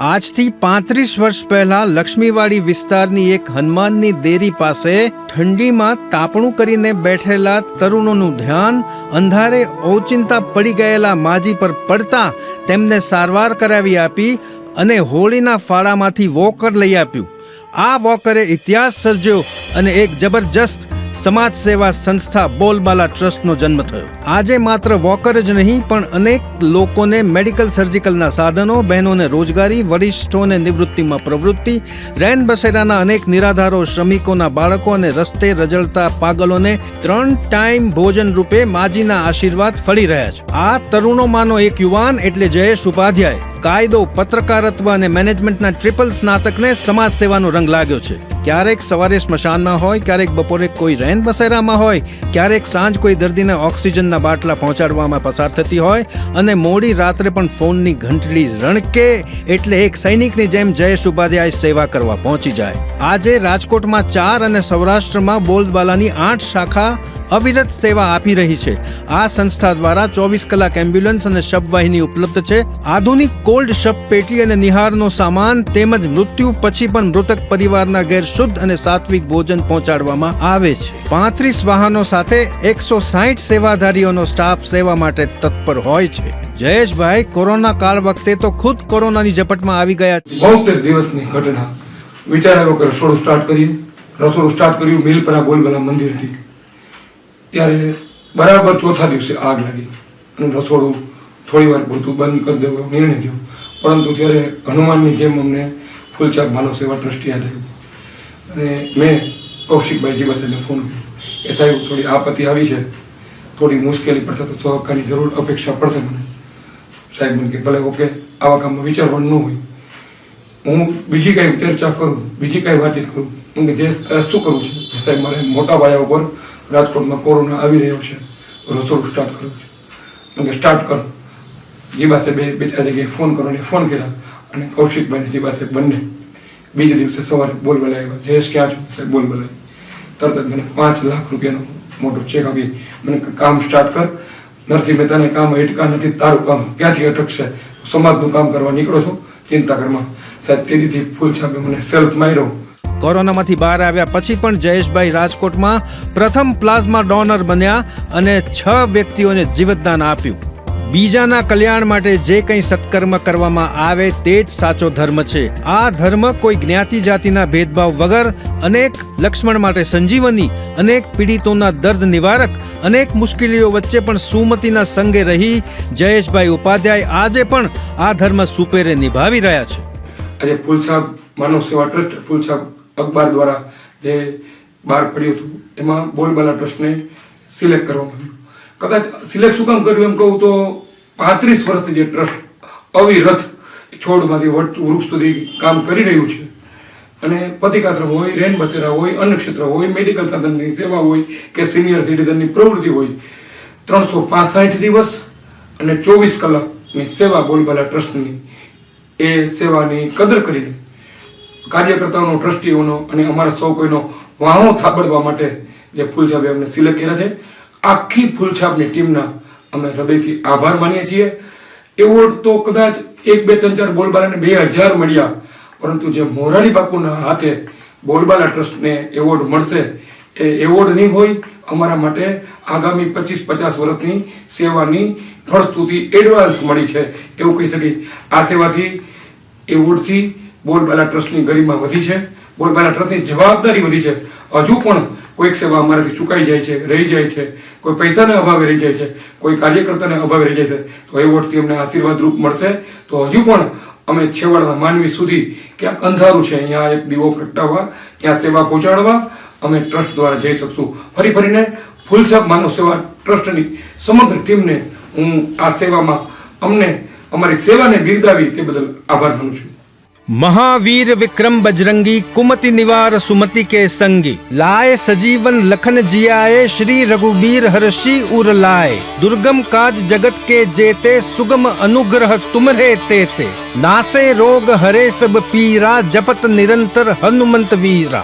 આજથી 35 વર્ષ પહેલા લક્ષ્મીવાડી વિસ્તારની એક હનુમાનની દેરી પાસે ઠંડીમાં તાપણું કરીને બેઠેલા તરુણોનું ધ્યાન અંધારે ઓચિંતા પડી ગયેલા માજી પર પડતા તેમને સારવાર કરાવી આપી અને હોળીના ફાળામાંથી વોકર લઈ આપ્યું. આ વોકરે ઇતિહાસ સર્જ્યો અને એક જબરજસ્ત સમાજ સેવા સંસ્થા બોલબાલા ટ્રસ્ટનો જન્મ થયો. આજે માત્ર વોકર જ નહીં પણ અનેક લોકોને મેડિકલ સર્જિકલના સાધનો, બહેનોને રોજગારી, વરિષ્ઠોને નિવૃત્તિમાં પ્રવૃત્તિ, રેન બસેરાના અનેક નિરાધારો, શ્રમિકોના બાળકો અને રસ્તે રજળતા પાગલોને 3 ટાઈમ ભોજન રૂપે માજીના આશીર્વાદ ફળી રહ્યા છે. આ તરુણોમાંનો એક યુવાન એટલે જયેશ ઉપાધ્યાય કાયદો, પત્રકારત્વ અને મેનેજમેન્ટના ટ્રિપલ સ્નાતકને સમાજ સેવાનો રંગ લાગ્યો છે. ક્યારેક સવારે સ્મશાનમાં હોય, ક્યારેક બપોરે કોઈ રેન બસેરામાં હોય, ક્યારેક સાંજ કોઈ દર્દીને ઓક્સિજનના બાટલા પહોંચાડવામાં પસાર થતી હોય અને મોડી રાત્રે પણ ફોનની ઘંટડી રણકે એટલે એક સૈનિકની જેમ જયેશ ઉપાધ્યાય સેવા કરવા પહોંચી જાય. આજે રાજકોટમાં 4 અને સૌરાષ્ટ્રમાં બોલબાલાની 8 શાખા અવિરત સેવા આપી રહી છે. આ સંસ્થા દ્વારા 24 કલાક એમ્બ્યુલન્સ અને શબવાહિની ઉપલબ્ધ છે. આધુનિક કોલ્ડ શબ પેટી અને નિહારનો સામાન તેમજ મૃત્યુ પછી પણ મૃતક પરિવારના ઘેર શુદ્ધ અને સાત્વિક ભોજન પહોંચાડવામાં આવે છે. 35 વાહનો સાથે 160 સેવાધારીઓનો સ્ટાફ સેવા માટે તત્પર હોય છે. જયેશભાઈ કોરોના કાળ વખતે તો ખુદ કોરોનાની ઝપટમાં આવી ગયા. 72 દિવસની ઘટના વિચાર્યા વગર રસોડું સ્ટાર્ટ કર્યું મિલપરા બોલબાલા મંદિરથી. ત્યારે બરાબર ચોથા દિવસે આગ લાગી અને રસોડું થોડી વાર પૂરતું બંધ કરી દેવો નિર્ણય થયો. પરંતુ ત્યારે હનુમાનની જેમ અમને ફૂલચાક માનવ સેવા ટ્રસ્ટ યાદ આવ્યું અને મેં કૌશિકભાઈ જીવાસાને ફોન કર્યો કે સાહેબ થોડી આપત્તિ આવી છે, થોડી મુશ્કેલી પડશે તો સહકારની જરૂર અપેક્ષા પડશે મને. સાહેબ મને કે ભલે ઓકે, આવા કામમાં વિચારવાનું ન હોય, હું બીજી કાંઈ ચર્ચા કરું, બીજી કાંઈ વાતચીત કરું. હું કે જે શું કરવું છે સાહેબ, મારે મોટા પાયા ઉપર રાજકોટમાં કોરોના આવી રહ્યો છે, રસોડું સ્ટાર્ટ કરવું છે. કે સ્ટાર્ટ કરો. જીવાસે બે ચાર જગ્યાએ ફોન કરો અને ફોન કર્યા અને કૌશિકભાઈ જીવાસે બંને બીજે દિવસે સવારે બોલબાલા આવ્યા. જયેશ ક્યાં છું સાહેબ? બોલબાલા. તરત જ મને 5 લાખ રૂપિયાનો મોટો ચેક આપી મને કામ સ્ટાર્ટ કર. નરસિંહ મહેતાને કામ અટકા નથી, તારું કામ ક્યાંથી અટકશે? સમાજનું કામ કરવા નીકળો છો, ચિંતા કરમાં સાહેબ. તેથી ફૂલછાપે મને સેલ્ફ માર્યો. કોરોનામાંથી બહાર આવ્યા પછી પણ જયેશભાઈ રાજકોટમાં પ્રથમ પ્લાઝમા ડોનર બન્યા અને 6 વ્યક્તિઓને જીવતદાન આપ્યું. બીજાના કલ્યાણ માટે જે કંઈ સત્કર્મ કરવામાં આવે તે જ સાચો ધર્મ છે. આ ધર્મ કોઈ જ્ઞાતિ જાતિના ભેદભાવ વગર અનેક લક્ષ્મણ માટે સંજીવની, અનેક પીડિતોના દર્દ નિવારક, અનેક મુશ્કેલીઓ વચ્ચે પણ સુમતિના સંગે રહી જયેશભાઈ ઉપાધ્યાય આજે પણ આ ધર્મ સુપેરે નિભાવી રહ્યા છે. આજે ફૂલછાપ માનવ સેવા ટ્રસ્ટ ફૂલછાપ અખબાર દ્વારા જે બહાર પડ્યું હતું એમાં બોલબાલા ટ્રસ્ટને સિલેક્ટ કરવામાં આવ્યું. કદાચ સિલેક્ટ શું કામ કર્યું એમ કહું તો 35 વર્ષથી જે ટ્રસ્ટ અવિરત છોડમાંથી વૃક્ષ સુધી કામ કરી રહ્યું છે અને પતિકાશ્રમ હોય, રેન બસેરા હોય, અન્ય ક્ષેત્ર હોય, મેડિકલ સાધનની સેવા હોય કે સિનિયર સિટીઝનની પ્રવૃત્તિ હોય, 365 દિવસ અને 24 કલાકની સેવા બોલબાલા ટ્રસ્ટની, એ સેવાની કદર કરીને કાર્યકર્તાઓનો, ટ્રસ્ટીઓનો અને અમારા સૌ કોઈનો વાહો થાબડવા માટે જે ફૂલછાપે અમને સિલેક્ટ કર્યા છે, આખી ફૂલછાપની ટીમના અમે હૃદયથી આભાર માનીએ છીએ. એવોર્ડ તો કદાચ 1, 2, 3, 4 બોલબાલાને 2000 મળ્યા, પરંતુ જે મોરારી બાપુના હાથે બોલબાલા ટ્રસ્ટને એવોર્ડ મળશે એ એવોર્ડ નહીં હોય, અમારા માટે આગામી 25-50 વર્ષની સેવાની ફળશ્રુતિ એડવાન્સ મળી છે એવું કહી શકી. આ સેવાથી, એવોર્ડથી બોલબાલા ટ્રસ્ટની ગરિમા વધી છે, બોલબાલા ટ્રસ્ટની જવાબદારી વધી છે. હજુ પણ કોઈક સેવા અમારાથી ચૂકાઈ જાય છે, રહી જાય છે, કોઈ પૈસાના અભાવે રહી જાય છે, કોઈ કાર્યકર્તાને અભાવે રહી જાય છે, તો એવોર્ડથી અમને આશીર્વાદ રૂપ મળશે. તો હજુ પણ અમે છેવાડાના માનવી સુધી ક્યાંક અંધારું છે અહીંયા એક દીવો પ્રગટાવવા, ત્યાં સેવા પહોંચાડવા અમે ટ્રસ્ટ દ્વારા જઈ શકશું. ફરીને ફૂલછાપ માનવ સેવા ટ્રસ્ટની સમગ્ર ટીમને હું આ સેવામાં અમને અમારી સેવાને બિરદાવી તે બદલ આભાર માનું છું. महावीर विक्रम बजरंगी कुमति निवार सुमति के संगी लाए सजीवन लखन जियाए श्री रघुबीर हर्षि उर लाए दुर्गम काज जगत के जेते सुगम अनुग्रह तुमरे तेते नासे रोग हरे सब पीरा जपत निरंतर हनुमंत वीरा.